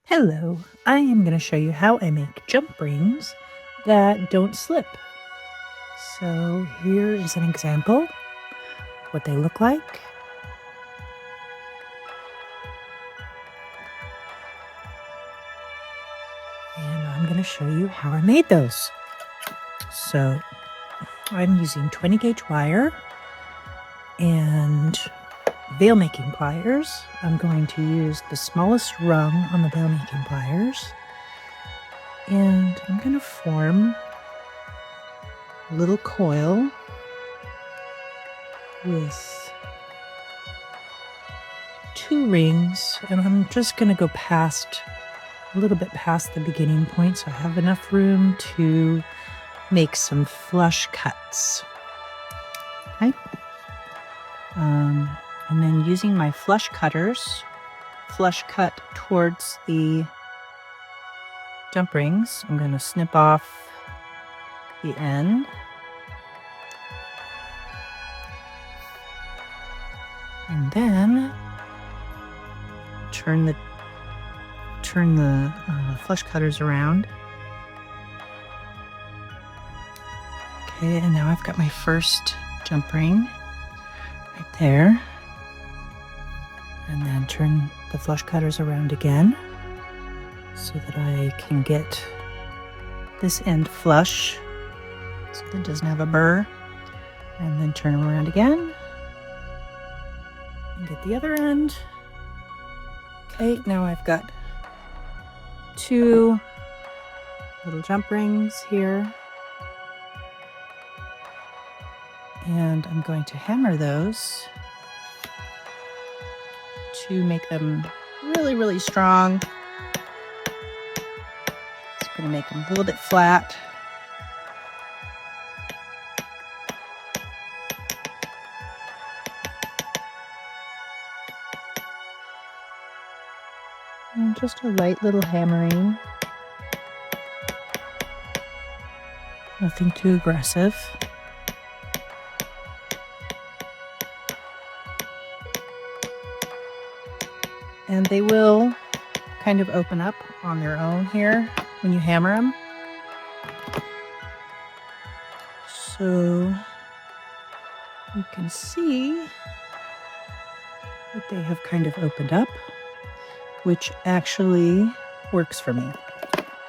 Hello, I am going to show you how I make jump rings that don't slip. So here is an example of what they look like. And I'm going to show you how I made those. So I'm using 20 gauge wire and veil making pliers. I'm going to use the smallest rung on the veil making pliers. And I'm going to form a little coil with 2 rings, and I'm just going to go a little bit past the beginning point, so I have enough room to make some flush cuts. Okay. And then using my flush cutters, flush cut towards the jump rings, I'm going to snip off the end. And then turn the flush cutters around. Okay, and now I've got my first jump ring right there. And then turn the flush cutters around again so that I can get this end flush so that it doesn't have a burr. And then turn them around again and get the other end. Okay, now I've got 2 little jump rings here. And I'm going to hammer those to make them really, really strong. It's going to make them a little bit flat. And just a light little hammering. Nothing too aggressive. And they will kind of open up on their own here when you hammer them. So you can see that they have kind of opened up, which actually works for me.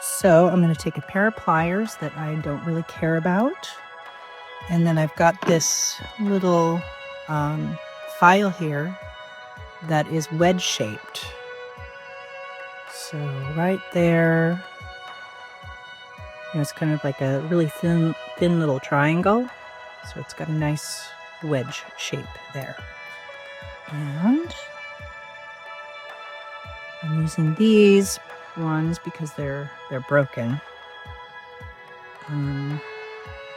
So I'm going to take a pair of pliers that I don't really care about. And then I've got this little file here that is wedge shaped. So right there, it's kind of like a really thin little triangle. So it's got a nice wedge shape there. And I'm using these ones because they're broken.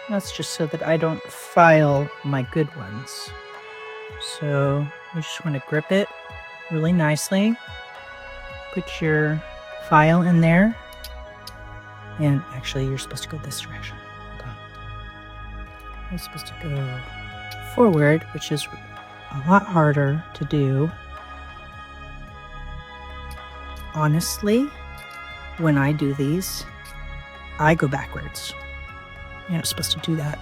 That's just so that I don't file my good ones. So you just want to grip it really nicely. Put your file in there. And actually, you're supposed to go this direction. Hold on. You're supposed to go forward, which is a lot harder to do. Honestly, when I do these, I go backwards. You're not supposed to do that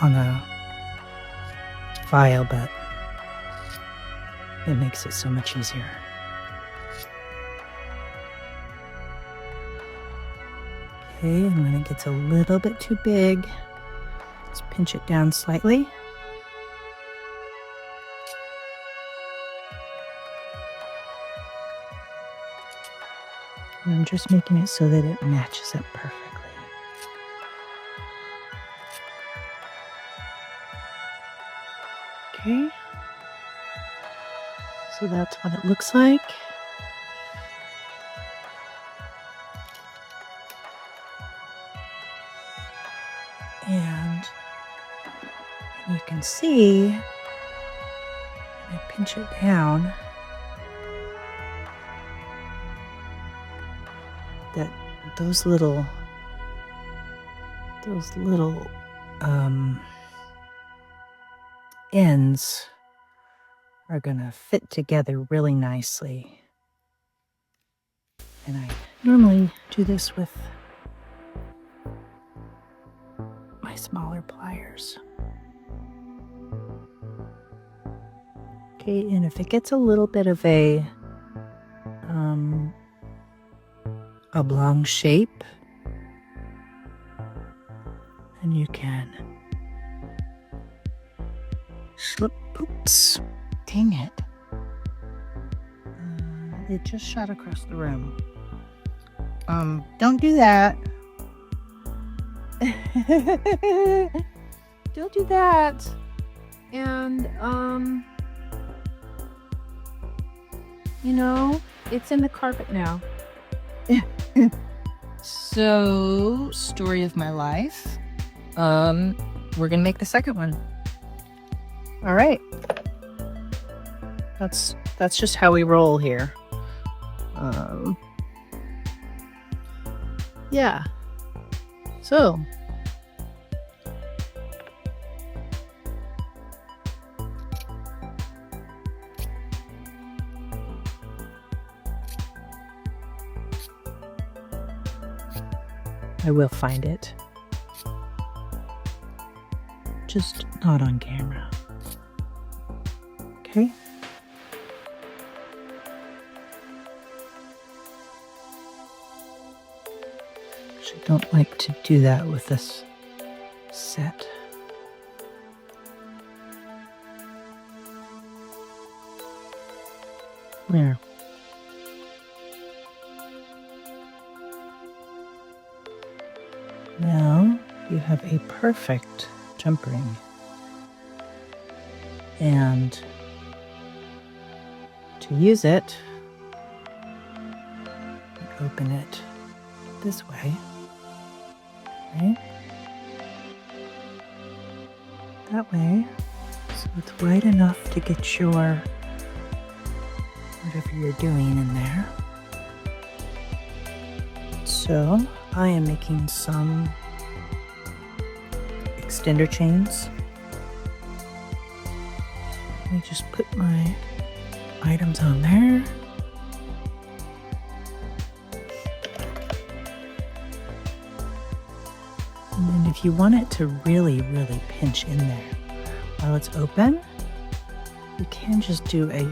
on a file, but it makes it so much easier. Okay, and when it gets a little bit too big, let's pinch it down slightly. And I'm just making it so that it matches up perfectly. Okay, so that's what it looks like. And you can see, when I pinch it down, that those little ends are gonna fit together really nicely. And I normally do this with my smaller pliers. Okay, and if it gets a little bit of a oblong shape, then you can oops, dang it. It just shot across the room. Don't do that. Don't do that. And, you know, it's in the carpet now. So, story of my life. We're gonna make the second one. All right. That's just how we roll here. Yeah. So, I will find it. Just not on camera. Okay? Actually, don't like to do that with this set. There. Now you have a perfect jump ring. And to use it, you open it this way, right? That way, so it's wide enough to get your whatever you're doing in there. So I am making some extender chains. Let me just put my items on there. And then if you want it to really, really pinch in there while it's open, you can just do a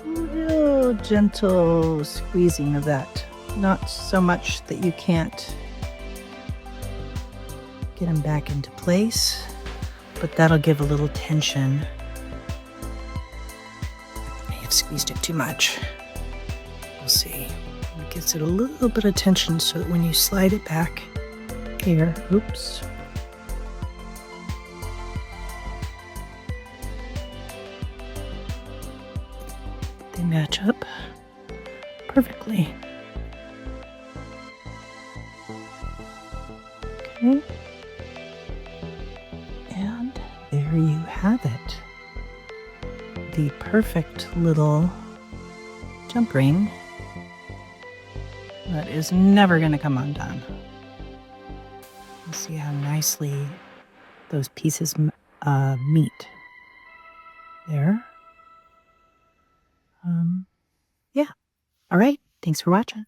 real gentle squeezing of that. Not so much that you can't get them back into place, but that'll give a little tension. I may have squeezed it too much. We'll see. It gives it a little bit of tension so that when you slide it back here, oops. They match up perfectly. Okay. And there you have it. The perfect little jump ring that is never going to come undone. You see how nicely those pieces meet there. Yeah. All right. Thanks for watching.